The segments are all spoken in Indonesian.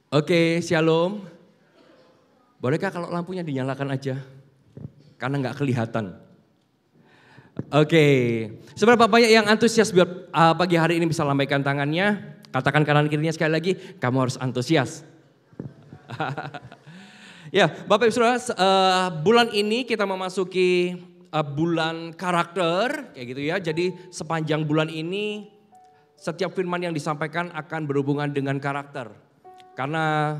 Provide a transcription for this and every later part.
Oke, shalom. Bolehkah kalau lampunya dinyalakan aja? Karena nggak kelihatan. Oke, seberapa banyak yang antusias buat pagi hari ini bisa lambaikan tangannya? Katakan kanan kirinya sekali lagi, kamu harus antusias. Ya, Bapak Ibu Saudara, bulan ini kita memasuki bulan karakter, kayak gitu ya. Jadi sepanjang bulan ini setiap firman yang disampaikan akan berhubungan dengan karakter. Karena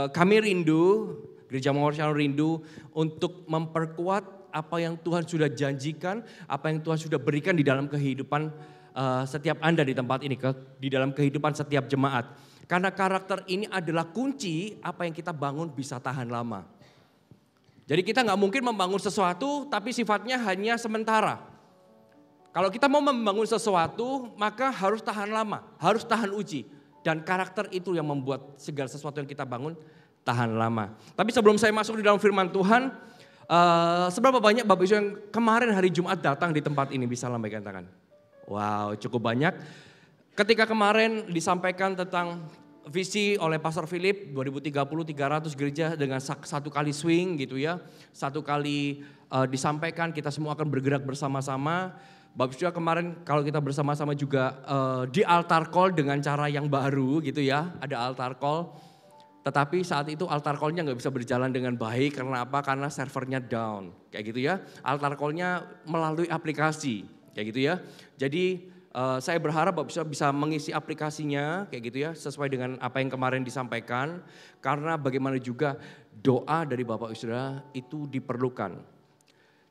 kami rindu, Gereja Mawar Shalom rindu untuk memperkuat apa yang Tuhan sudah janjikan, apa yang Tuhan sudah berikan di dalam kehidupan setiap Anda di tempat ini, di dalam kehidupan setiap jemaat. Karena karakter ini adalah kunci apa yang kita bangun bisa tahan lama. Jadi kita nggak mungkin membangun sesuatu tapi sifatnya hanya sementara. Kalau kita mau membangun sesuatu maka harus tahan lama, harus tahan uji. Dan karakter itu yang membuat segala sesuatu yang kita bangun tahan lama. Tapi sebelum saya masuk di dalam firman Tuhan, seberapa banyak Bapak Ibu yang kemarin hari Jumat datang di tempat ini bisa lambaikan tangan? Wow, cukup banyak. Ketika kemarin disampaikan tentang visi oleh Pastor Philip 2030 300 gereja dengan satu kali swing gitu ya. Satu kali disampaikan kita semua akan bergerak bersama-sama. Bapak Ibu kemarin kalau kita bersama-sama juga di altar call dengan cara yang baru gitu ya. Ada altar call. Tetapi saat itu altar call-nya gak bisa berjalan dengan baik karena apa? Karena servernya down kayak gitu ya. Altar call-nya melalui aplikasi kayak gitu ya. Jadi saya berharap Bapak bisa mengisi aplikasinya kayak gitu ya, sesuai dengan apa yang kemarin disampaikan. Karena bagaimana juga doa dari Bapak Ibu Saudara itu diperlukan.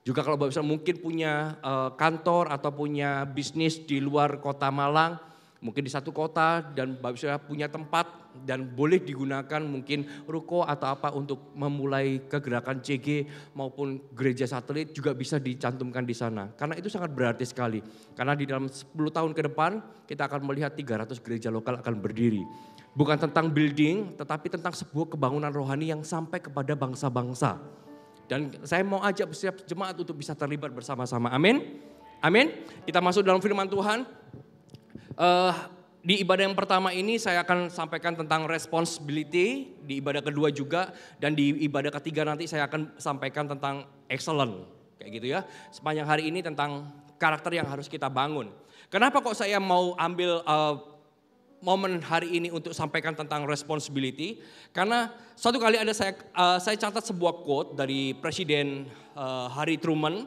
Juga kalau Bapak Ibu Saudara mungkin punya kantor atau punya bisnis di luar kota Malang, mungkin di satu kota dan Bapak Ibu Saudara punya tempat dan boleh digunakan mungkin ruko atau apa untuk memulai kegerakan CG maupun gereja satelit juga bisa dicantumkan di sana. Karena itu sangat berarti sekali. Karena di dalam 10 tahun ke depan kita akan melihat 300 gereja lokal akan berdiri. Bukan tentang building tetapi tentang sebuah kebangunan rohani yang sampai kepada bangsa-bangsa. Dan saya mau ajak setiap jemaat untuk bisa terlibat bersama-sama. Amin. Amin. Kita masuk dalam firman Tuhan. Di ibadah yang pertama ini saya akan sampaikan tentang responsibility, di ibadah kedua juga, dan di ibadah ketiga nanti saya akan sampaikan tentang excellent, kayak gitu ya. Sepanjang hari ini tentang karakter yang harus kita bangun. Kenapa kok saya mau ambil momen hari ini untuk sampaikan tentang responsibility? Karena suatu kali ada saya catat sebuah quote dari Presiden Harry Truman.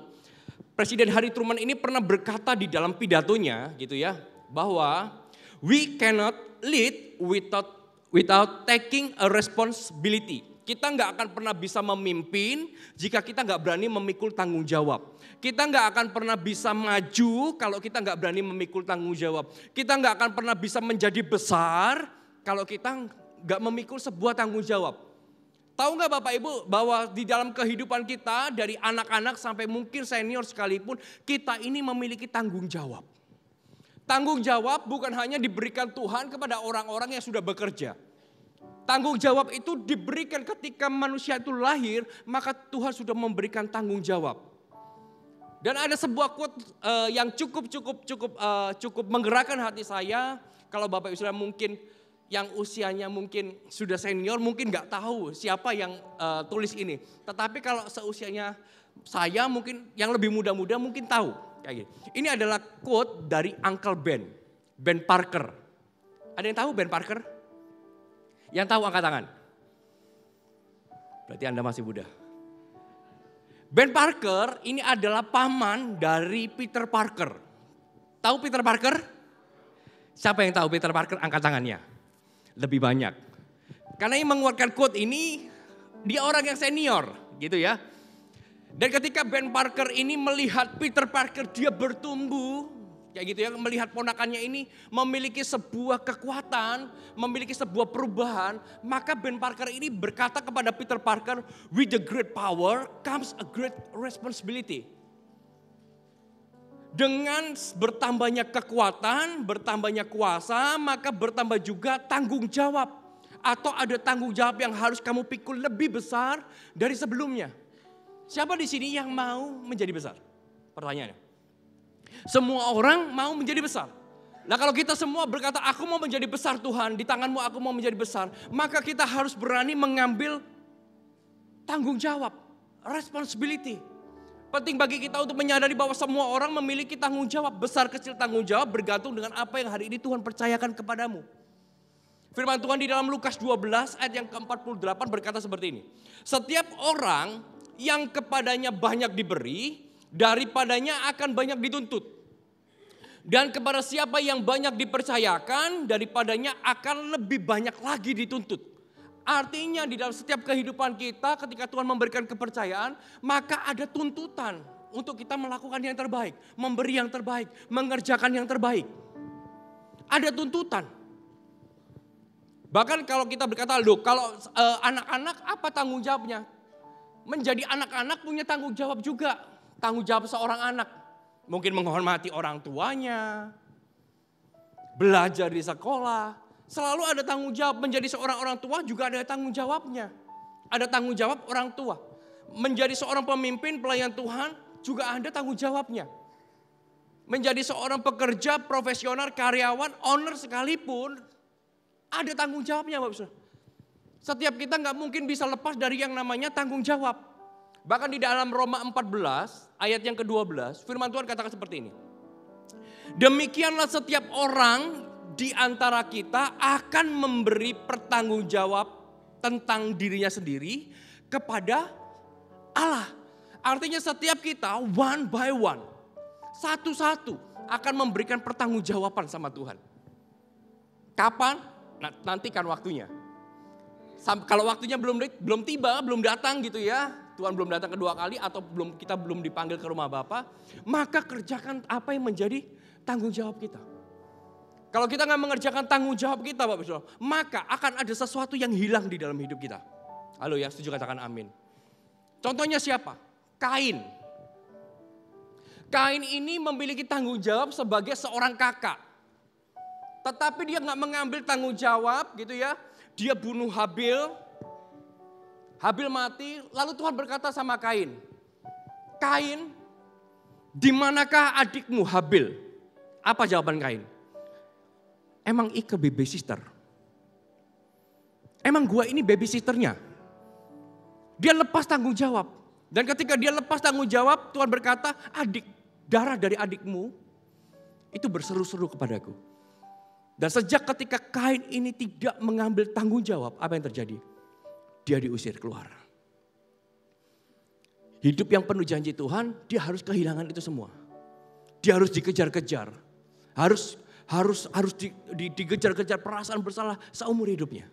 Presiden Harry Truman ini pernah berkata di dalam pidatonya gitu ya, bahwa we cannot lead without taking a responsibility. Kita nggak akan pernah bisa memimpin jika kita nggak berani memikul tanggung jawab. Kita nggak akan pernah bisa maju kalau kita nggak berani memikul tanggung jawab. Kita nggak akan pernah bisa menjadi besar kalau kita nggak memikul sebuah tanggung jawab. Tahu nggak Bapak Ibu bahwa di dalam kehidupan kita dari anak-anak sampai mungkin senior sekalipun kita ini memiliki tanggung jawab. Tanggung jawab bukan hanya diberikan Tuhan kepada orang-orang yang sudah bekerja. Tanggung jawab itu diberikan ketika manusia itu lahir, maka Tuhan sudah memberikan tanggung jawab. Dan ada sebuah quote yang cukup menggerakkan hati saya. Kalau Bapak Ibu Saudara mungkin yang usianya mungkin sudah senior mungkin nggak tahu siapa yang tulis ini. Tetapi kalau seusianya saya mungkin yang lebih muda-muda mungkin tahu. Kayak gitu. Ini adalah quote dari Uncle Ben Parker. Ada yang tahu Ben Parker? Yang tahu angkat tangan. Berarti Anda masih muda. Ben Parker ini adalah paman dari Peter Parker. Tahu Peter Parker? Siapa yang tahu Peter Parker? Angkat tangannya. Lebih banyak. Karena yang mengeluarkan quote ini dia orang yang senior gitu ya. Dan ketika Ben Parker ini melihat Peter Parker dia bertumbuh, kayak gitu ya, melihat ponakannya ini memiliki sebuah kekuatan, memiliki sebuah perubahan, maka Ben Parker ini berkata kepada Peter Parker, with the great power comes a great responsibility. Dengan bertambahnya kekuatan, bertambahnya kuasa, maka bertambah juga tanggung jawab. Atau ada tanggung jawab yang harus kamu pikul lebih besar dari sebelumnya. Siapa di sini yang mau menjadi besar? Pertanyaannya. Semua orang mau menjadi besar. Nah kalau kita semua berkata, aku mau menjadi besar Tuhan, di tanganmu aku mau menjadi besar. Maka kita harus berani mengambil tanggung jawab, responsibility. Penting bagi kita untuk menyadari bahwa semua orang memiliki tanggung jawab. Besar kecil tanggung jawab bergantung dengan apa yang hari ini Tuhan percayakan kepadamu. Firman Tuhan di dalam Lukas 12 ayat yang ke-48 berkata seperti ini. Setiap orang yang kepadanya banyak diberi, daripadanya akan banyak dituntut. Dan kepada siapa yang banyak dipercayakan, daripadanya akan lebih banyak lagi dituntut. Artinya di dalam setiap kehidupan kita ketika Tuhan memberikan kepercayaan, maka ada tuntutan untuk kita melakukan yang terbaik, memberi yang terbaik, mengerjakan yang terbaik. Ada tuntutan. Bahkan kalau kita berkata, loh kalau anak-anak apa tanggung jawabnya? Menjadi anak-anak punya tanggung jawab juga. Tanggung jawab seorang anak. Mungkin menghormati orang tuanya, belajar di sekolah. Selalu ada tanggung jawab. Menjadi seorang orang tua juga ada tanggung jawabnya. Ada tanggung jawab orang tua. Menjadi seorang pemimpin pelayan Tuhan juga ada tanggung jawabnya. Menjadi seorang pekerja, profesional, karyawan, owner sekalipun ada tanggung jawabnya Bapak Saudara. Setiap kita gak mungkin bisa lepas dari yang namanya tanggung jawab. Bahkan di dalam Roma 14 ayat yang ke-12 firman Tuhan katakan seperti ini. Demikianlah setiap orang di antara kita akan memberi pertanggungjawab tentang dirinya sendiri kepada Allah. Artinya setiap kita one by one, satu-satu akan memberikan pertanggungjawaban sama Tuhan. Kapan? Nah, nantikan waktunya. Kalau waktunya belum tiba, belum datang gitu ya. Tuhan belum datang kedua kali atau kita belum dipanggil ke rumah Bapa, maka kerjakan apa yang menjadi tanggung jawab kita. Kalau kita nggak mengerjakan tanggung jawab kita, Bapak Saudara, maka akan ada sesuatu yang hilang di dalam hidup kita. Halo ya, setuju katakan amin. Contohnya siapa? Kain. Kain ini memiliki tanggung jawab sebagai seorang kakak. Tetapi dia nggak mengambil tanggung jawab gitu ya. Dia bunuh Habil. Habil mati, lalu Tuhan berkata sama Kain. Kain, di manakah adikmu Habil? Apa jawaban Kain? Emang Ike babysitter? Emang gua ini babysitternya? Dia lepas tanggung jawab. Dan ketika dia lepas tanggung jawab, Tuhan berkata, darah dari adikmu itu berseru-seru kepadaku. Dan sejak ketika Kain ini tidak mengambil tanggung jawab, apa yang terjadi? Dia diusir keluar. Hidup yang penuh janji Tuhan, dia harus kehilangan itu semua. Dia harus dikejar-kejar. Harus dikejar-kejar perasaan bersalah seumur hidupnya.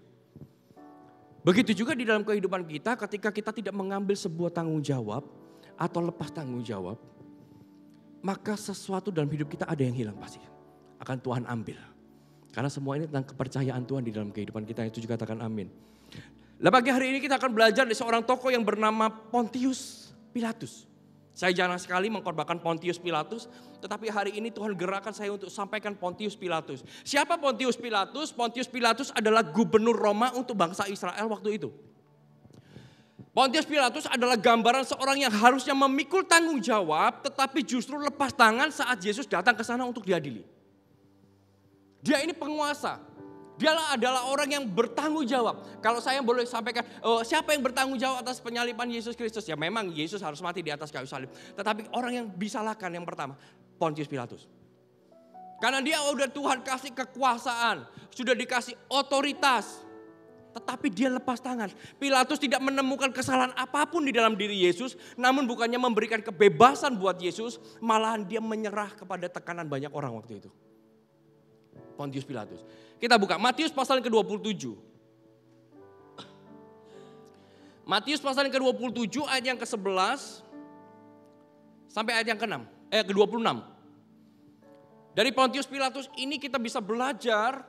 Begitu juga di dalam kehidupan kita ketika kita tidak mengambil sebuah tanggung jawab atau lepas tanggung jawab, maka sesuatu dalam hidup kita ada yang hilang pasti. Akan Tuhan ambil. Karena semua ini tentang kepercayaan Tuhan di dalam kehidupan kita, itu juga katakan amin. Nah, pagi hari ini kita akan belajar dari seorang tokoh yang bernama Pontius Pilatus. Saya jarang sekali mengkorbankan Pontius Pilatus, tetapi hari ini Tuhan gerakkan saya untuk sampaikan Pontius Pilatus. Siapa Pontius Pilatus? Pontius Pilatus adalah gubernur Roma untuk bangsa Israel waktu itu. Pontius Pilatus adalah gambaran seorang yang harusnya memikul tanggung jawab, tetapi justru lepas tangan saat Yesus datang ke sana untuk diadili. Dia ini penguasa. Dia adalah orang yang bertanggung jawab. Kalau saya boleh sampaikan, siapa yang bertanggung jawab atas penyaliban Yesus Kristus? Ya memang Yesus harus mati di atas kayu salib. Tetapi orang yang disalahkan yang pertama, Pontius Pilatus. Karena dia udah Tuhan kasih kekuasaan, sudah dikasih otoritas. Tetapi dia lepas tangan. Pilatus tidak menemukan kesalahan apapun di dalam diri Yesus. Namun bukannya memberikan kebebasan buat Yesus, malahan dia menyerah kepada tekanan banyak orang waktu itu. Pontius Pilatus. Kita buka Matius pasal yang ke-27. Matius pasal yang ke-27 ayat yang ke-11 sampai ayat yang ke-26. Dari Pontius Pilatus ini kita bisa belajar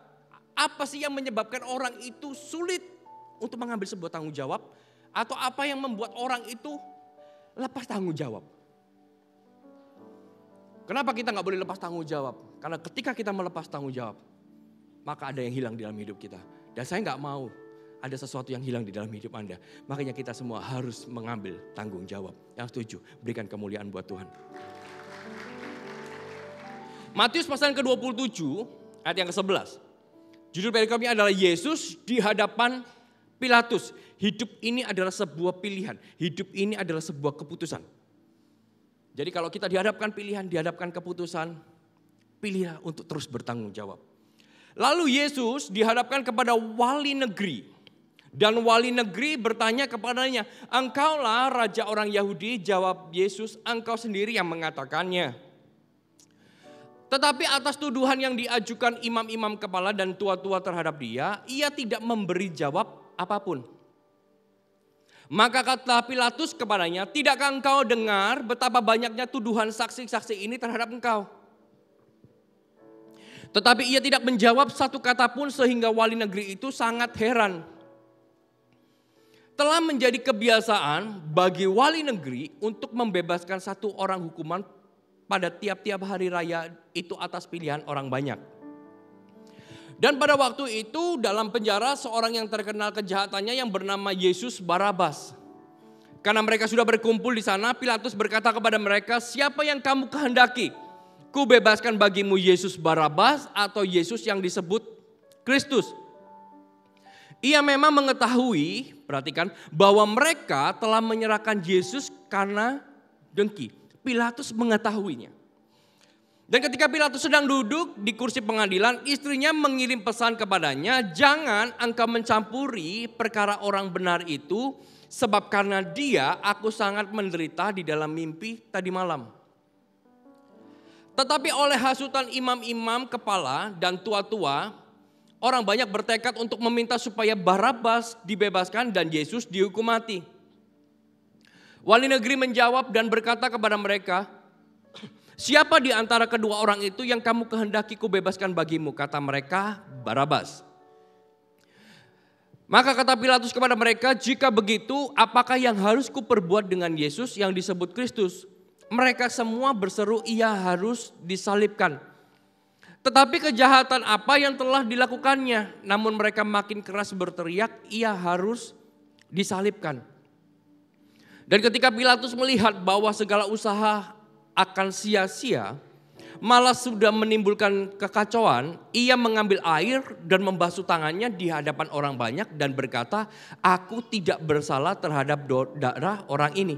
apa sih yang menyebabkan orang itu sulit untuk mengambil sebuah tanggung jawab, atau apa yang membuat orang itu lepas tanggung jawab. Kenapa kita gak boleh lepas tanggung jawab? Karena ketika kita melepas tanggung jawab, maka ada yang hilang di dalam hidup kita. Dan saya gak mau ada sesuatu yang hilang di dalam hidup Anda. Makanya kita semua harus mengambil tanggung jawab. Yang setuju, berikan kemuliaan buat Tuhan. Matius pasal ke-27 ayat yang ke-11. Judul perikopnya adalah Yesus di hadapan Pilatus. Hidup ini adalah sebuah pilihan. Hidup ini adalah sebuah keputusan. Jadi kalau kita dihadapkan pilihan, dihadapkan keputusan, pilihlah untuk terus bertanggung jawab. Lalu Yesus dihadapkan kepada wali negeri. Dan wali negeri bertanya kepadanya, engkaulah raja orang Yahudi? Jawab Yesus, engkau sendiri yang mengatakannya. Tetapi atas tuduhan yang diajukan imam-imam kepala dan tua-tua terhadap dia, ia tidak memberi jawab apapun. Maka kata Pilatus kepadanya, tidakkah engkau dengar betapa banyaknya tuduhan saksi-saksi ini terhadap engkau? Tetapi ia tidak menjawab satu kata pun sehingga wali negeri itu sangat heran. Telah menjadi kebiasaan bagi wali negeri untuk membebaskan satu orang hukuman pada tiap-tiap hari raya itu atas pilihan orang banyak. Dan pada waktu itu dalam penjara seorang yang terkenal kejahatannya yang bernama Yesus Barabas. Karena mereka sudah berkumpul di sana, Pilatus berkata kepada mereka, siapa yang kamu kehendaki? Ku bebaskan bagimu Yesus Barabas atau Yesus yang disebut Kristus. Ia memang mengetahui, perhatikan, bahwa mereka telah menyerahkan Yesus karena dengki. Pilatus mengetahuinya. Dan ketika Pilatus sedang duduk di kursi pengadilan, istrinya mengirim pesan kepadanya, jangan engkau mencampuri perkara orang benar itu, sebab karena dia aku sangat menderita di dalam mimpi tadi malam. Tetapi oleh hasutan imam-imam kepala dan tua-tua, orang banyak bertekad untuk meminta supaya Barabas dibebaskan dan Yesus dihukum mati. Wali negeri menjawab dan berkata kepada mereka, siapa di antara kedua orang itu yang kamu kehendaki ku bebaskan bagimu? Kata mereka, Barabas. Maka kata Pilatus kepada mereka, jika begitu apakah yang harus ku perbuat dengan Yesus yang disebut Kristus? Mereka semua berseru, ia harus disalibkan. Tetapi kejahatan apa yang telah dilakukannya? Namun mereka makin keras berteriak, ia harus disalibkan. Dan ketika Pilatus melihat bahwa segala usaha akan sia-sia, malah sudah menimbulkan kekacauan, ia mengambil air dan membasuh tangannya di hadapan orang banyak dan berkata, aku tidak bersalah terhadap darah orang ini.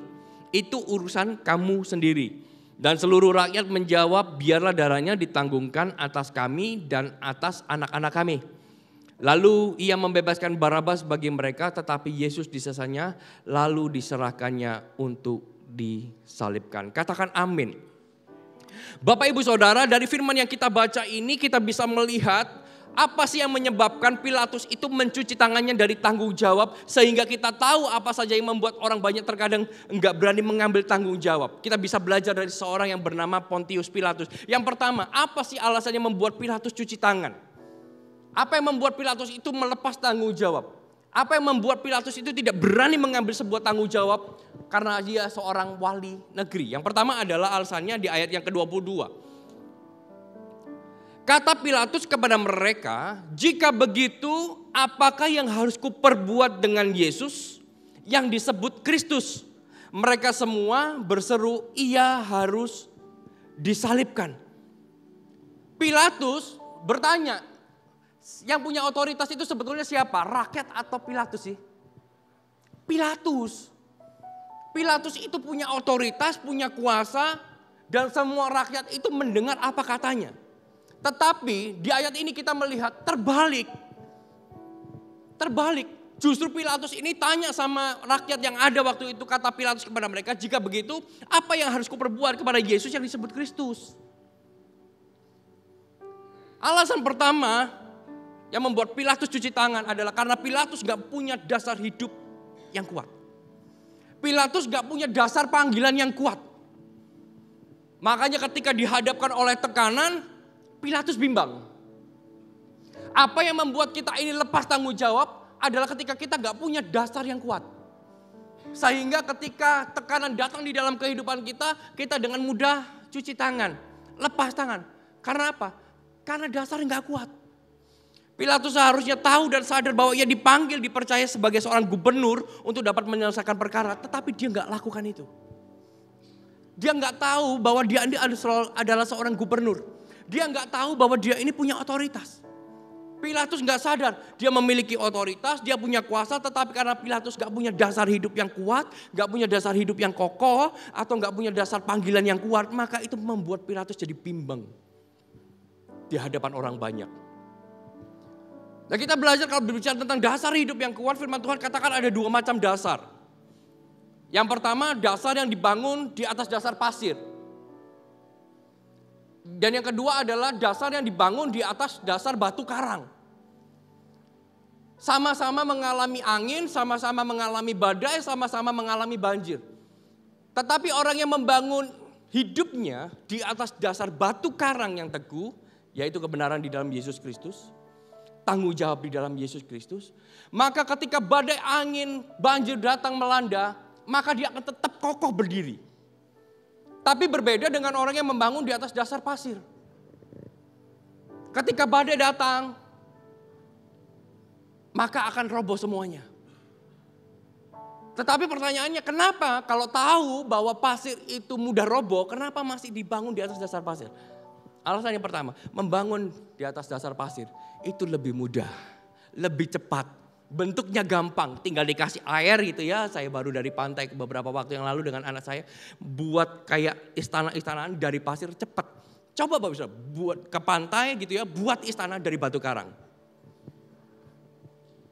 Itu urusan kamu sendiri. Dan seluruh rakyat menjawab, biarlah darahnya ditanggungkan atas kami dan atas anak-anak kami. Lalu ia membebaskan Barabas bagi mereka, tetapi Yesus disesanya lalu diserahkannya untuk disalibkan. Katakan amin. Bapak ibu saudara, dari firman yang kita baca ini kita bisa melihat apa sih yang menyebabkan Pilatus itu mencuci tangannya dari tanggung jawab sehingga kita tahu apa saja yang membuat orang banyak terkadang enggak berani mengambil tanggung jawab. Kita bisa belajar dari seorang yang bernama Pontius Pilatus. Yang pertama, apa sih alasannya membuat Pilatus cuci tangan? Apa yang membuat Pilatus itu melepas tanggung jawab? Apa yang membuat Pilatus itu tidak berani mengambil sebuah tanggung jawab karena dia seorang wali negeri? Yang pertama adalah alasannya di ayat yang ke-22. Kata Pilatus kepada mereka, jika begitu apakah yang harus kuperbuat dengan Yesus yang disebut Kristus? Mereka semua berseru, ia harus disalibkan. Pilatus bertanya, yang punya otoritas itu sebetulnya siapa? Rakyat atau Pilatus sih? Pilatus. Pilatus itu punya otoritas, punya kuasa, dan semua rakyat itu mendengar apa katanya. Tetapi di ayat ini kita melihat terbalik. Terbalik. Justru Pilatus ini tanya sama rakyat yang ada waktu itu. Kata Pilatus kepada mereka, jika begitu apa yang harus kuperbuat kepada Yesus yang disebut Kristus? Alasan pertama yang membuat Pilatus cuci tangan adalah karena Pilatus gak punya dasar hidup yang kuat. Pilatus gak punya dasar panggilan yang kuat. Makanya ketika dihadapkan oleh tekanan, Pilatus bimbang. Apa yang membuat kita ini lepas tanggung jawab adalah ketika kita gak punya dasar yang kuat. Sehingga ketika tekanan datang di dalam kehidupan kita, kita dengan mudah cuci tangan, lepas tangan. Karena apa? Karena dasarnya gak kuat. Pilatus seharusnya tahu dan sadar bahwa ia dipanggil, dipercaya sebagai seorang gubernur untuk dapat menyelesaikan perkara. Tetapi dia gak lakukan itu. Dia gak tahu bahwa dia adalah seorang gubernur. Dia nggak tahu bahwa dia ini punya otoritas. Pilatus nggak sadar, dia memiliki otoritas, dia punya kuasa, tetapi karena Pilatus nggak punya dasar hidup yang kuat, nggak punya dasar hidup yang kokoh, atau nggak punya dasar panggilan yang kuat, maka itu membuat Pilatus jadi bimbang di hadapan orang banyak. Nah, kita belajar kalau berbicara tentang dasar hidup yang kuat, firman Tuhan katakan ada 2 macam dasar. Yang pertama, dasar yang dibangun di atas dasar pasir. Dan yang kedua adalah dasar yang dibangun di atas dasar batu karang. Sama-sama mengalami angin, sama-sama mengalami badai, sama-sama mengalami banjir. Tetapi orang yang membangun hidupnya di atas dasar batu karang yang teguh, yaitu kebenaran di dalam Yesus Kristus, tanggung jawab di dalam Yesus Kristus, maka ketika badai angin, banjir datang melanda, maka dia akan tetap kokoh berdiri. Tapi berbeda dengan orang yang membangun di atas dasar pasir. Ketika badai datang, maka akan roboh semuanya. Tetapi pertanyaannya, kenapa kalau tahu bahwa pasir itu mudah roboh, kenapa masih dibangun di atas dasar pasir? Alasan yang pertama, membangun di atas dasar pasir itu lebih mudah, lebih cepat. Bentuknya gampang, tinggal dikasih air gitu ya. Saya baru dari pantai beberapa waktu yang lalu dengan anak saya. Buat kayak istana-istanaan dari pasir cepat. Coba Bapak Saudara, buat ke pantai gitu ya, buat istana dari batu karang.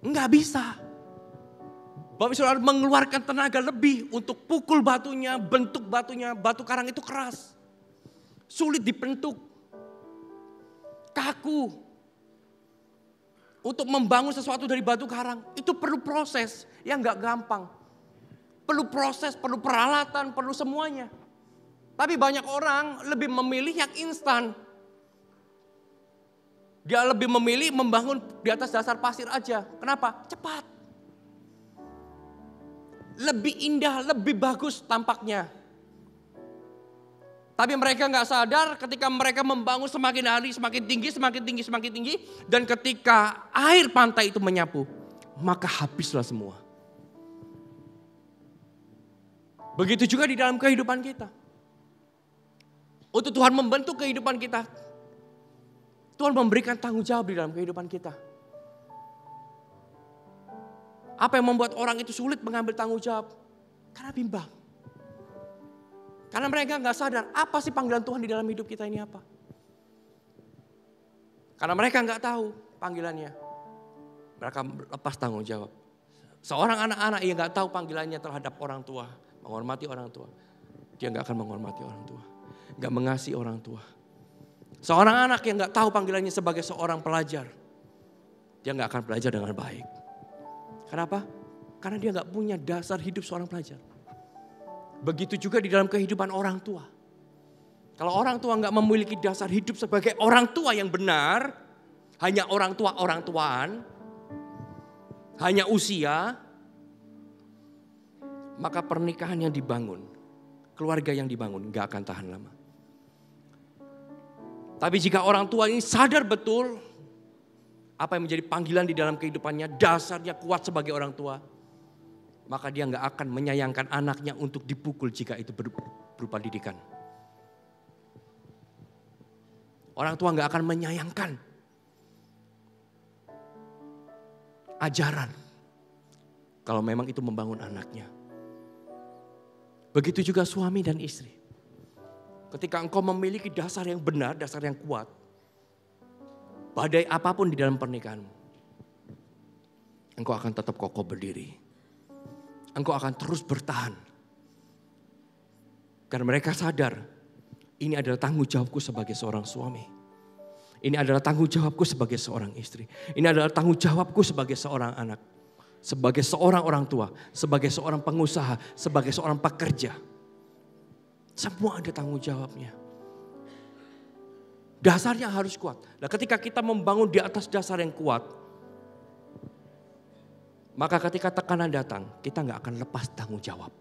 Enggak bisa. Bapak Saudara mengeluarkan tenaga lebih untuk pukul batunya, bentuk batunya. Batu karang itu keras. Sulit dibentuk. Kaku. Untuk membangun sesuatu dari batu karang itu perlu proses yang gak gampang. Perlu proses, perlu peralatan, perlu semuanya. Tapi banyak orang lebih memilih yang instan. Dia lebih memilih membangun di atas dasar pasir aja. Kenapa? Cepat. Lebih indah, lebih bagus tampaknya. Tapi mereka gak sadar ketika mereka membangun semakin hari semakin tinggi, semakin tinggi, semakin tinggi. Dan ketika air pantai itu menyapu, maka habislah semua. Begitu juga di dalam kehidupan kita. Untuk Tuhan membentuk kehidupan kita, Tuhan memberikan tanggung jawab di dalam kehidupan kita. Apa yang membuat orang itu sulit mengambil tanggung jawab? Karena bimbang. Karena mereka gak sadar apa sih panggilan Tuhan di dalam hidup kita ini apa. Karena mereka gak tahu panggilannya. Mereka lepas tanggung jawab. Seorang anak-anak yang gak tahu panggilannya terhadap orang tua. Menghormati orang tua. Dia gak akan menghormati orang tua. Gak mengasihi orang tua. Seorang anak yang gak tahu panggilannya sebagai seorang pelajar. Dia gak akan belajar dengan baik. Kenapa? Karena dia gak punya dasar hidup seorang pelajar. Begitu juga di dalam kehidupan orang tua. Kalau orang tua nggak memiliki dasar hidup sebagai orang tua yang benar, hanya orang tuaan, hanya usia, maka pernikahan yang dibangun, keluarga yang dibangun nggak akan tahan lama. Tapi jika orang tua ini sadar betul apa yang menjadi panggilan di dalam kehidupannya, dasarnya kuat sebagai orang tua, maka dia nggak akan menyayangkan anaknya untuk dipukul jika itu berupa didikan. Orang tua nggak akan menyayangkan ajaran kalau memang itu membangun anaknya. Begitu juga suami dan istri. Ketika engkau memiliki dasar yang benar, dasar yang kuat, badai apapun di dalam pernikahanmu, engkau akan tetap kokoh berdiri. Engkau akan terus bertahan. Karena mereka sadar, ini adalah tanggung jawabku sebagai seorang suami. Ini adalah tanggung jawabku sebagai seorang istri. Ini adalah tanggung jawabku sebagai seorang anak. Sebagai seorang orang tua, sebagai seorang pengusaha, sebagai seorang pekerja. Semua ada tanggung jawabnya. Dasarnya harus kuat. Nah, ketika kita membangun di atas dasar yang kuat, maka ketika tekanan datang, kita gak akan lepas tanggung jawab.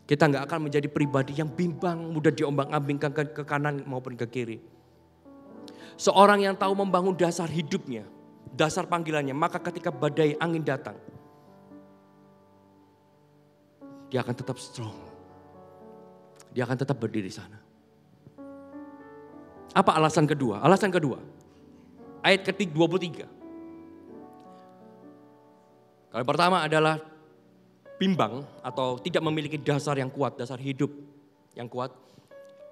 Kita gak akan menjadi pribadi yang bimbang, mudah diombang-ambingkan ke kanan maupun ke kiri. Seorang yang tahu membangun dasar hidupnya, dasar panggilannya, maka ketika badai angin datang, dia akan tetap strong. Dia akan tetap berdiri sana. Apa alasan kedua? Alasan kedua, ayat ke-23. Yang pertama adalah bimbang atau tidak memiliki dasar yang kuat, dasar hidup yang kuat.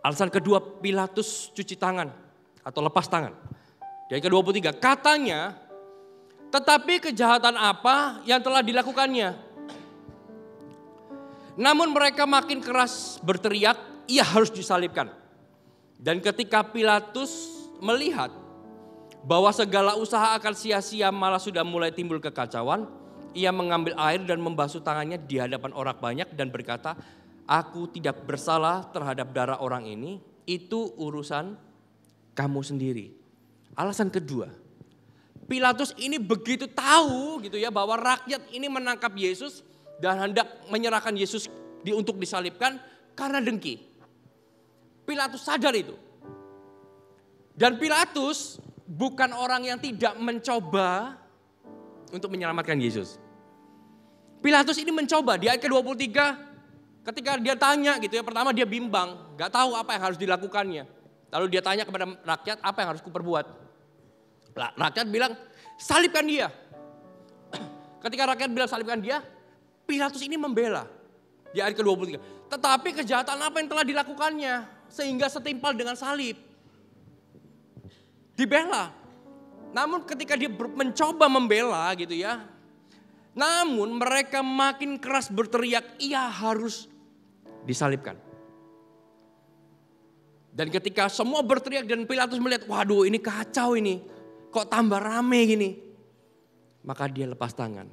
Alasan kedua, Pilatus cuci tangan atau lepas tangan. Di ayat ke-23, katanya, tetapi kejahatan apa yang telah dilakukannya? Namun mereka makin keras berteriak, ia harus disalibkan. Dan ketika Pilatus melihat bahwa segala usaha akan sia-sia, malah sudah mulai timbul kekacauan, ia mengambil air dan membasuh tangannya di hadapan orang banyak dan berkata, aku tidak bersalah terhadap darah orang ini, itu urusan kamu sendiri. Alasan kedua, Pilatus ini begitu tahu gitu ya bahwa rakyat ini menangkap Yesus dan hendak menyerahkan Yesus untuk disalibkan karena dengki. Pilatus sadar itu. Dan Pilatus bukan orang yang tidak mencoba untuk menyelamatkan Yesus. Pilatus ini mencoba di ayat ke-23 ketika dia tanya gitu ya, pertama dia bimbang, gak tahu apa yang harus dilakukannya. Lalu dia tanya kepada rakyat, apa yang harus kuperbuat? Rakyat bilang, salibkan dia. Ketika rakyat bilang salibkan dia, Pilatus ini membela di ayat ke-23. Tetapi kejahatan apa yang telah dilakukannya sehingga setimpal dengan salib? Dibela. Namun ketika dia mencoba membela gitu ya, namun mereka makin keras berteriak, ia harus disalibkan. Dan ketika semua berteriak dan Pilatus melihat, waduh ini kacau ini, kok tambah rame gini. Maka dia lepas tangan.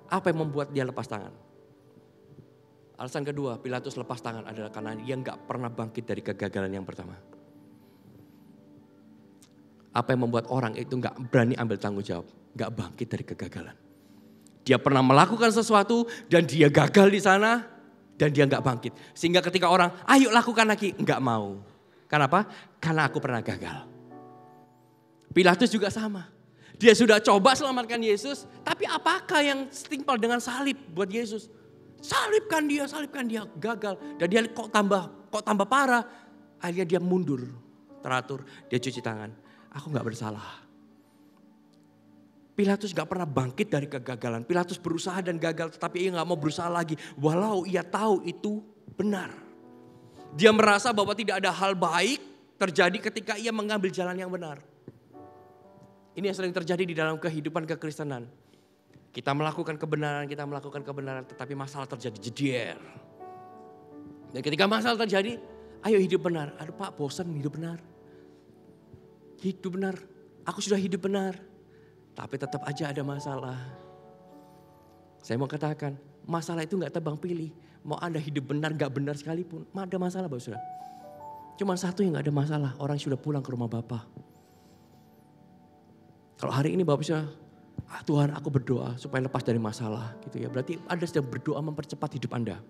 Apa yang membuat dia lepas tangan? Alasan kedua, Pilatus lepas tangan adalah karena dia gak pernah bangkit dari kegagalan yang pertama. Apa yang membuat orang itu gak berani ambil tanggung jawab, gak bangkit dari kegagalan. Dia pernah melakukan sesuatu dan dia gagal di sana dan dia gak bangkit. Sehingga ketika orang, ayo lakukan lagi, gak mau. Kenapa? Karena aku pernah gagal. Pilatus juga sama. Dia sudah coba selamatkan Yesus, tapi apakah yang setimpal dengan salib buat Yesus? Salibkan dia, gagal. Dan dia kok tambah parah. Akhirnya dia mundur, teratur, dia cuci tangan. Aku gak bersalah. Pilatus gak pernah bangkit dari kegagalan. Pilatus berusaha dan gagal, tetapi ia gak mau berusaha lagi. Walau ia tahu itu benar. Dia merasa bahwa tidak ada hal baik terjadi ketika ia mengambil jalan yang benar. Ini yang sering terjadi di dalam kehidupan kekristenan. Kita melakukan kebenaran, tetapi masalah terjadi, jedier. Dan ketika masalah terjadi, ayo hidup benar. Aduh Pak, bosan hidup benar. Hidup benar, aku sudah hidup benar. Tapi tetap aja ada masalah. Saya mau katakan, masalah itu gak tebang pilih. Mau Anda hidup benar, gak benar sekalipun, ada masalah Bapak Saudara. Cuma satu yang gak ada masalah, orang sudah pulang ke rumah Bapa. Kalau hari ini Bapak Saudara, Tuhan aku berdoa supaya lepas dari masalah gitu ya. Berarti Anda sedang berdoa mempercepat hidup Anda.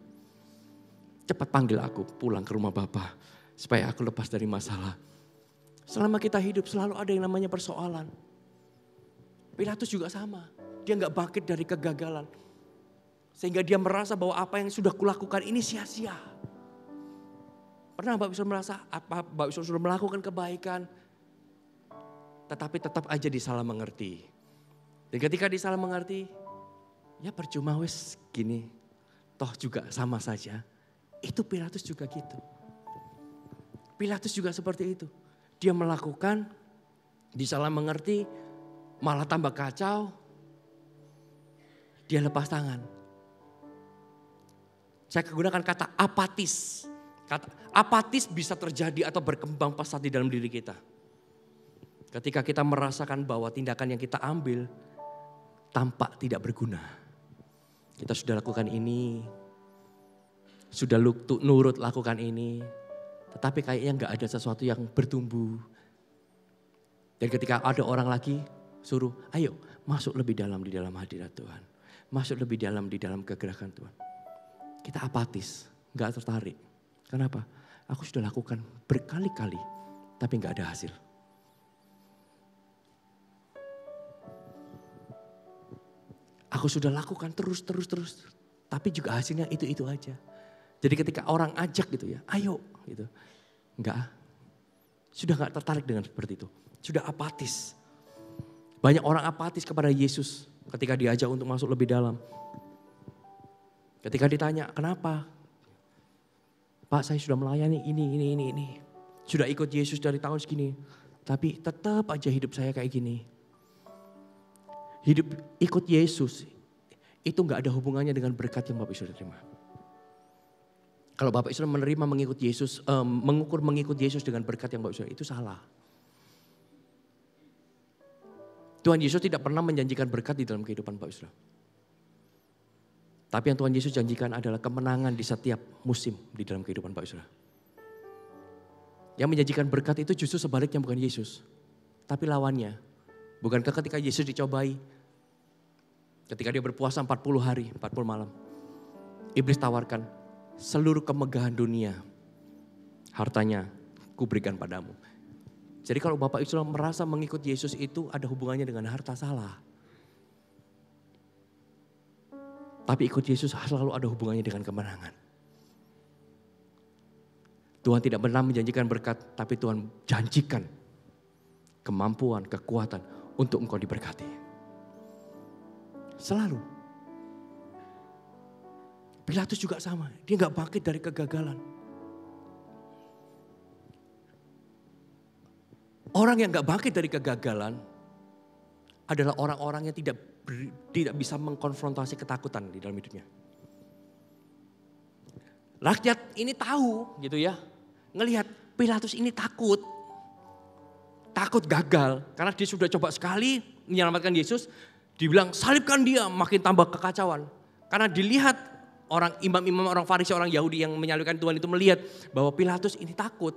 Cepat panggil aku pulang ke rumah Bapa supaya aku lepas dari masalah. Selama kita hidup selalu ada yang namanya persoalan. Pilatus juga sama. Dia gak bangkit dari kegagalan. Sehingga dia merasa bahwa apa yang sudah kulakukan ini sia-sia. Pernah Bapak Saudara merasa Bapak Saudara sudah melakukan kebaikan. Tetapi tetap aja disalah mengerti. Dan ketika disalah mengerti, ya percuma wes gini. Toh juga sama saja. Itu Pilatus juga gitu. Pilatus juga seperti itu. Dia melakukan, disalah mengerti, malah tambah kacau, dia lepas tangan. Saya gunakan kata apatis. Kata apatis bisa terjadi atau berkembang pesat di dalam diri kita. Ketika kita merasakan bahwa tindakan yang kita ambil tampak tidak berguna. Kita sudah lakukan ini, sudah nurut lakukan ini, tetapi kayaknya gak ada sesuatu yang bertumbuh. Dan ketika ada orang lagi, suruh, ayo masuk lebih dalam di dalam hadirat Tuhan. Masuk lebih dalam di dalam kegerakan Tuhan. Kita apatis, gak tertarik. Kenapa? Aku sudah lakukan berkali-kali, tapi gak ada hasil. Aku sudah lakukan terus, tapi juga hasilnya itu aja. Jadi ketika orang ajak gitu ya, ayo gitu. Enggak, Sudah gak tertarik dengan seperti itu. Sudah apatis. Banyak orang apatis kepada Yesus ketika diajak untuk masuk lebih dalam. Ketika ditanya, kenapa? Pak, saya sudah melayani ini. Sudah ikut Yesus dari tahun segini. Tapi tetap aja hidup saya kayak gini. Hidup ikut Yesus itu gak ada hubungannya dengan berkat yang Bapak Ibu sudah terima. Kalau Bapak Ibu menerima mengikut Yesus, mengukur mengikut Yesus dengan berkat yang Bapak Ibu itu salah. Tuhan Yesus tidak pernah menjanjikan berkat di dalam kehidupan Bapak Ibu. Tapi yang Tuhan Yesus janjikan adalah kemenangan di setiap musim di dalam kehidupan Bapak Ibu. Yang menjanjikan berkat itu justru sebaliknya bukan Yesus. Tapi lawannya. Bukankah ketika Yesus dicobai, ketika dia berpuasa 40 hari, 40 malam. Iblis tawarkan, seluruh kemegahan dunia, hartanya kuberikan padamu. Jadi kalau Bapak Ibu merasa mengikut Yesus itu ada hubungannya dengan harta, salah. Tapi ikut Yesus selalu ada hubungannya dengan kemenangan. Tuhan tidak pernah menjanjikan berkat, tapi Tuhan janjikan kemampuan, kekuatan untuk engkau diberkati. Selalu. Pilatus juga sama, dia gak bangkit dari kegagalan. Orang yang gak bangkit dari kegagalan adalah orang-orang yang tidak bisa mengkonfrontasi ketakutan di dalam hidupnya. Rakyat ini tahu gitu ya, ngelihat Pilatus ini takut gagal karena dia sudah coba sekali menyelamatkan Yesus, dibilang salibkan dia, makin tambah kekacauan. Karena dilihat orang imam-imam, orang Farisi, orang Yahudi yang menyalibkan Tuhan itu melihat bahwa Pilatus ini takut.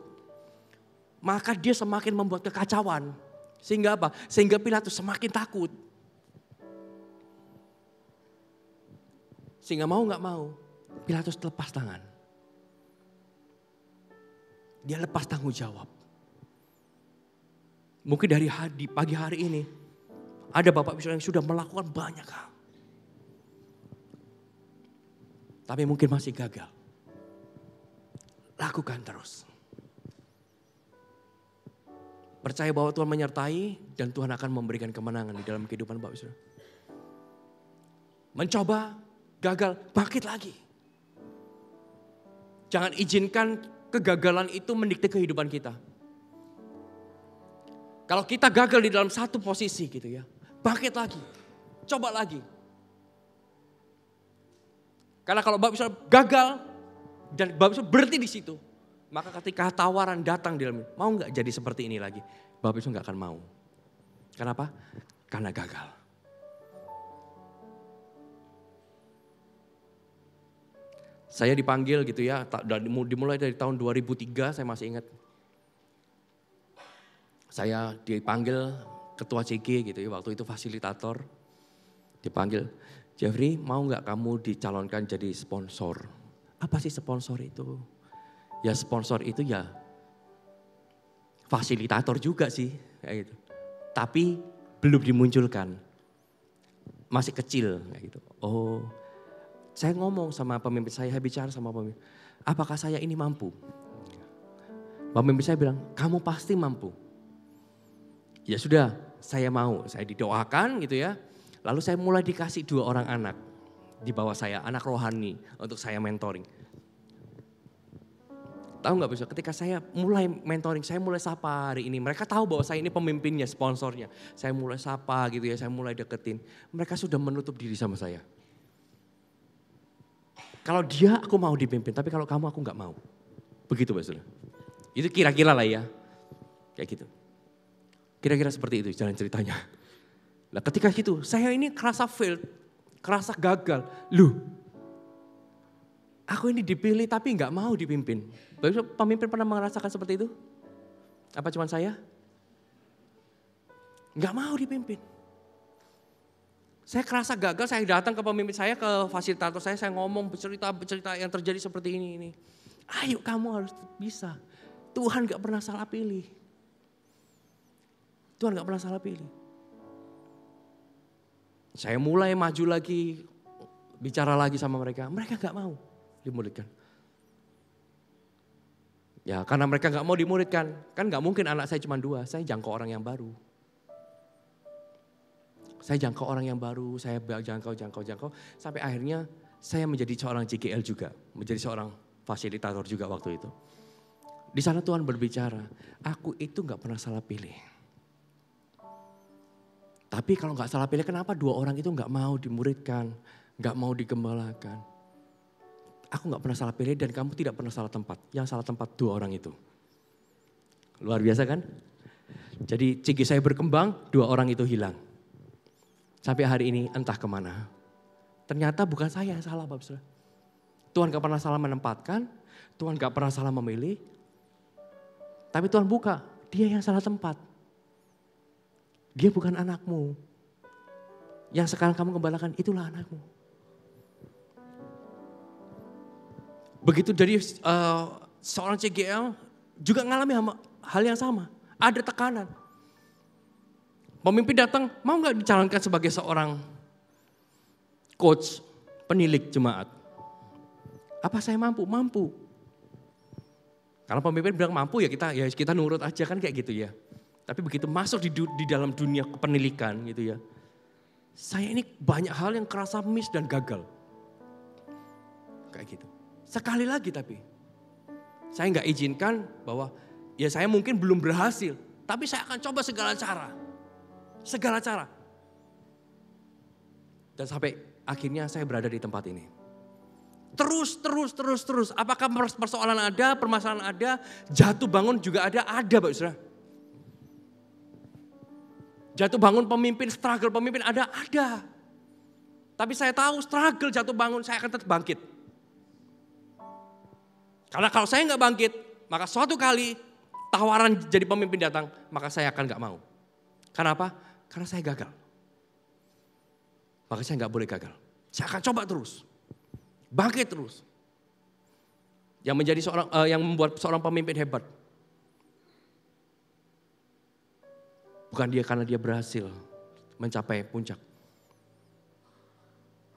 Maka dia semakin membuat kekacauan. Sehingga apa? Sehingga Pilatus semakin takut. Sehingga mau gak mau, Pilatus lepas tangan. Dia lepas tanggung jawab. Mungkin di pagi hari ini, ada Bapak Ibu yang sudah melakukan banyak hal. Tapi mungkin masih gagal. Lakukan terus. Percaya bahwa Tuhan menyertai dan Tuhan akan memberikan kemenangan di dalam kehidupan Bapak Ibu. Mencoba, gagal, bangkit lagi. Jangan izinkan kegagalan itu mendikte kehidupan kita. Kalau kita gagal di dalam satu posisi gitu ya, bangkit lagi, coba lagi. Karena kalau Bapak Ibu gagal dan Bapak Ibu berhenti di situ, maka ketika tawaran datang di dalam, mau nggak jadi seperti ini lagi? Bapak Ibu nggak akan mau. Kenapa? Karena gagal. Saya dipanggil gitu ya, dimulai dari tahun 2003 saya masih ingat. Saya dipanggil ketua CG gitu ya, waktu itu fasilitator. Dipanggil, Jeffrey mau gak kamu dicalonkan jadi sponsor? Apa sih sponsor itu? Ya sponsor itu ya fasilitator juga sih. Kayak gitu. Tapi belum dimunculkan. Masih kecil kayak gitu. Oh, saya ngomong sama pemimpin saya bicara sama pemimpin. Apakah saya ini mampu? Pemimpin saya bilang, kamu pasti mampu. Ya sudah, saya mau. Saya didoakan gitu ya. Lalu saya mulai dikasih 2 orang anak di bawah saya, anak rohani untuk saya mentoring. Tahu nggak besok ketika saya mulai mentoring, saya mulai sapa hari ini. Mereka tahu bahwa saya ini pemimpinnya, sponsornya. Saya mulai sapa gitu ya, saya mulai deketin. Mereka sudah menutup diri sama saya. Kalau dia aku mau dipimpin, tapi kalau kamu aku nggak mau. Begitu Pak Saudara. Itu kira-kira lah ya, kayak gitu. Kira-kira seperti itu jalan ceritanya. Nah ketika itu saya ini kerasa failed, kerasa gagal. Loh, aku ini dipilih tapi nggak mau dipimpin. Pemimpin pernah merasakan seperti itu? Apa cuma saya? Nggak mau dipimpin. Saya kerasa gagal, saya datang ke pemimpin saya, ke fasilitator saya ngomong bercerita yang terjadi seperti ini. Ayo kamu harus bisa. Tuhan nggak pernah salah pilih. Tuhan gak pernah salah pilih. Saya mulai maju lagi, bicara lagi sama mereka. Mereka gak mau dimuridkan. Ya karena mereka gak mau dimuridkan. Kan gak mungkin anak saya cuma 2, saya jangkau orang yang baru. Saya jangkau orang yang baru, saya jangkau. Sampai akhirnya saya menjadi seorang JGL juga. Menjadi seorang fasilitator juga waktu itu. Di sana Tuhan berbicara, aku itu gak pernah salah pilih. Tapi kalau gak salah pilih, kenapa 2 orang itu gak mau dimuridkan, gak mau digembalakan. Aku gak pernah salah pilih dan kamu tidak pernah salah tempat. Yang salah tempat 2 orang itu. Luar biasa kan? Jadi CG saya berkembang, 2 orang itu hilang. Sampai hari ini entah kemana. Ternyata bukan saya yang salah Bapak Saudara. Tuhan gak pernah salah menempatkan, Tuhan gak pernah salah memilih. Tapi Tuhan buka, dia yang salah tempat. Dia bukan anakmu. Yang sekarang kamu gembalakan, itulah anakmu. Begitu dari seorang CGL juga mengalami hal yang sama. Ada tekanan. Pemimpin datang, mau gak dicalonkan sebagai seorang coach, penilik jemaat? Apa saya mampu? Mampu. Karena pemimpin bilang mampu ya kita nurut aja kan kayak gitu ya. Tapi begitu masuk di dalam dunia penilikan gitu ya. Saya ini banyak hal yang kerasa miss dan gagal. Kayak gitu. Sekali lagi tapi, saya nggak izinkan bahwa ya saya mungkin belum berhasil. Tapi saya akan coba segala cara. Segala cara. Dan sampai akhirnya saya berada di tempat ini. Terus. Apakah persoalan ada, permasalahan ada, jatuh bangun juga ada Pak Saudara. Jatuh bangun pemimpin, struggle pemimpin ada. Tapi saya tahu struggle jatuh bangun saya akan tetap bangkit. Karena kalau saya nggak bangkit, maka suatu kali tawaran jadi pemimpin datang, maka saya akan nggak mau. Kenapa? Karena saya gagal. Maka saya nggak boleh gagal. Saya akan coba terus, bangkit terus. Yang membuat seorang pemimpin hebat, bukan dia karena dia berhasil mencapai puncak,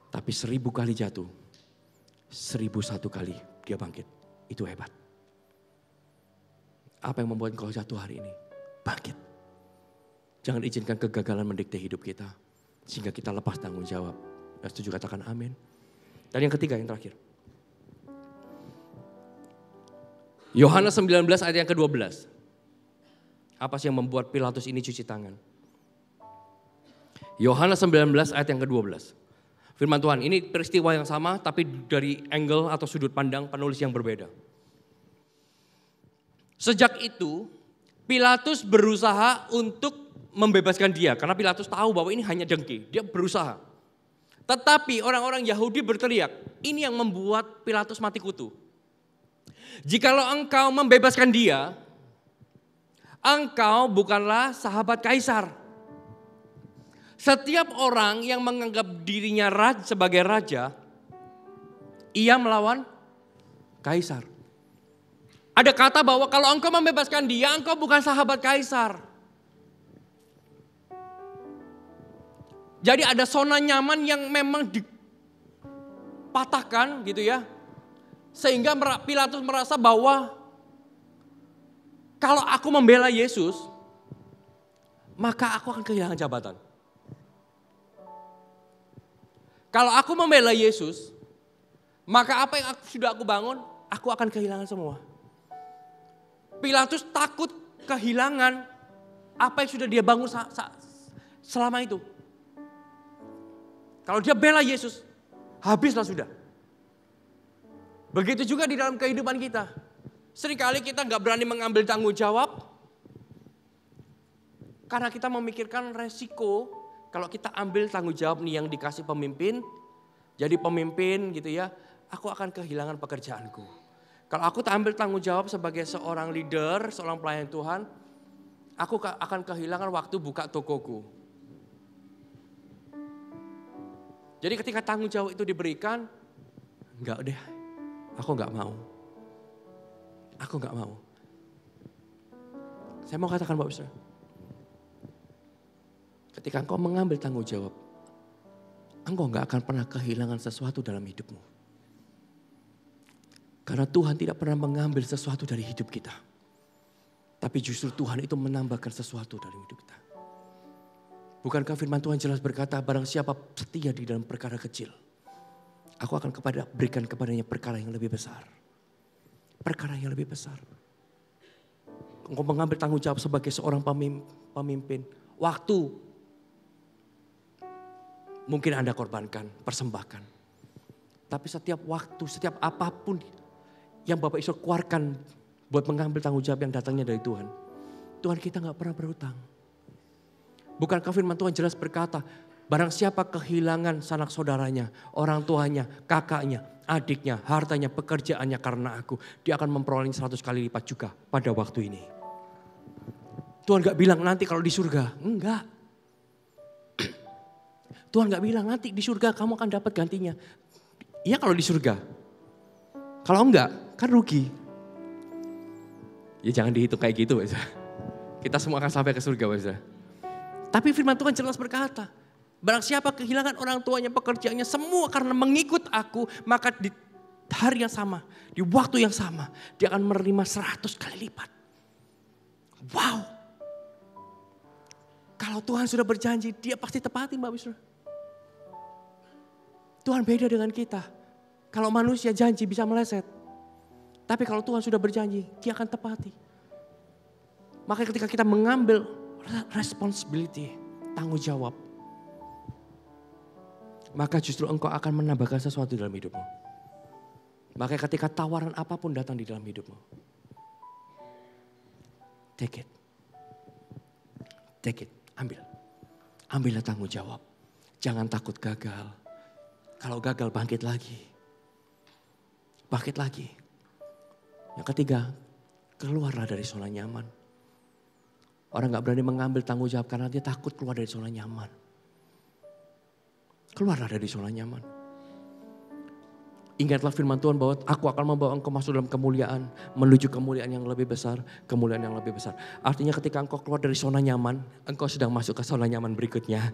tapi 1000 kali jatuh, 1001 kali dia bangkit. Itu hebat. Apa yang membuat engkau jatuh hari ini? Bangkit. Jangan izinkan kegagalan mendikte hidup kita. Sehingga kita lepas tanggung jawab. Yang setuju katakan amin. Dan yang ketiga, yang terakhir. Yohanes 19 ayat yang ke-12. Apa sih yang membuat Pilatus ini cuci tangan? Yohanes 19 ayat yang ke-12. Firman Tuhan, ini peristiwa yang sama tapi dari angle atau sudut pandang penulis yang berbeda. Sejak itu Pilatus berusaha untuk membebaskan dia. Karena Pilatus tahu bahwa ini hanya dengki, dia berusaha. Tetapi orang-orang Yahudi berteriak, ini yang membuat Pilatus mati kutu. Jikalau engkau membebaskan dia, engkau bukanlah sahabat kaisar. Setiap orang yang menganggap dirinya sebagai raja, ia melawan kaisar. Ada kata bahwa kalau engkau membebaskan dia, engkau bukan sahabat kaisar. Jadi ada zona nyaman yang memang dipatahkan gitu ya. Sehingga Pilatus merasa bahwa kalau aku membela Yesus, maka aku akan kehilangan jabatan. Kalau aku membela Yesus, maka apa yang sudah aku bangun, aku akan kehilangan semua. Pilatus takut kehilangan apa yang sudah dia bangun selama itu. Kalau dia bela Yesus, habislah sudah. Begitu juga di dalam kehidupan kita. Seringkali kita gak berani mengambil tanggung jawab, karena kita memikirkan resiko. Kalau kita ambil tanggung jawab nih yang dikasih pemimpin, jadi pemimpin gitu ya, aku akan kehilangan pekerjaanku. Kalau aku tak ambil tanggung jawab sebagai seorang leader, seorang pelayan Tuhan, aku akan kehilangan waktu buka tokoku. Jadi ketika tanggung jawab itu diberikan, enggak deh, aku enggak mau. Aku enggak mau. Saya mau katakan Bapak Saudara, ketika engkau mengambil tanggung jawab, engkau enggak akan pernah kehilangan sesuatu dalam hidupmu. Karena Tuhan tidak pernah mengambil sesuatu dari hidup kita. Tapi justru Tuhan itu menambahkan sesuatu dari hidup kita. Bukankah firman Tuhan jelas berkata, barang siapa setia di dalam perkara kecil, aku akan berikan kepadanya perkara yang lebih besar. Perkara yang lebih besar. Engkau mengambil tanggung jawab sebagai seorang pemimpin. Waktu mungkin Anda korbankan, persembahkan. Tapi setiap waktu, setiap apapun yang Bapak Isu keluarkan buat mengambil tanggung jawab yang datangnya dari Tuhan. Tuhan kita gak pernah berhutang. Bukankah firman Tuhan jelas berkata, barang siapa kehilangan sanak saudaranya, orang tuanya, kakaknya, adiknya, hartanya, pekerjaannya karena aku, dia akan memperoleh 100 kali lipat juga pada waktu ini. Tuhan gak bilang nanti kalau di surga, enggak. Tuhan gak bilang nanti di surga kamu akan dapat gantinya. Iya kalau di surga. Kalau enggak, kan rugi. Ya jangan dihitung kayak gitu, Pak. Kita semua akan sampai ke surga, Pak. Tapi firman Tuhan jelas berkata, barang siapa kehilangan orang tuanya, pekerjaannya, semua karena mengikut aku, maka di hari yang sama, di waktu yang sama, dia akan menerima 100 kali lipat. Wow. Kalau Tuhan sudah berjanji, dia pasti tepati, Mbak Wisnu. Tuhan beda dengan kita. Kalau manusia janji bisa meleset. Tapi kalau Tuhan sudah berjanji, dia akan tepati. Maka ketika kita mengambil responsibility, tanggung jawab, maka justru engkau akan menambahkan sesuatu dalam hidupmu. Maka ketika tawaran apapun datang di dalam hidupmu, take it. Take it, ambil. Ambillah tanggung jawab. Jangan takut gagal. Kalau gagal bangkit lagi. Bangkit lagi. Yang ketiga, keluarlah dari zona nyaman. Orang gak berani mengambil tanggung jawab karena dia takut keluar dari zona nyaman. Keluarlah dari zona nyaman. Ingatlah firman Tuhan bahwa aku akan membawa engkau masuk dalam kemuliaan. Menuju kemuliaan yang lebih besar, kemuliaan yang lebih besar. Artinya ketika engkau keluar dari zona nyaman, engkau sedang masuk ke zona nyaman berikutnya.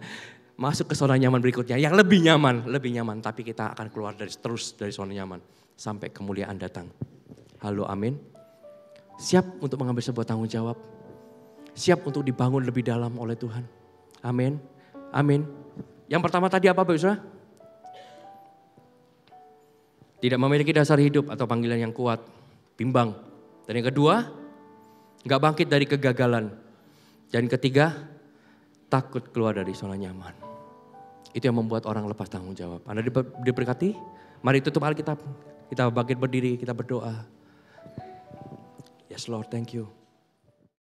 Masuk ke zona nyaman berikutnya yang lebih nyaman. Tapi kita akan keluar terus dari zona nyaman. Sampai kemuliaan datang. Halo, amin. Siap untuk mengambil sebuah tanggung jawab. Siap untuk dibangun lebih dalam oleh Tuhan. Amin. Amin. Yang pertama tadi apa, Bapak Saudara? Tidak memiliki dasar hidup atau panggilan yang kuat. Bimbang. Dan yang kedua, gak bangkit dari kegagalan. Dan ketiga, takut keluar dari zona nyaman. Itu yang membuat orang lepas tanggung jawab. Anda diberkati? Mari tutup Alkitab. Kita bangkit berdiri, kita berdoa. Yes Lord, thank you.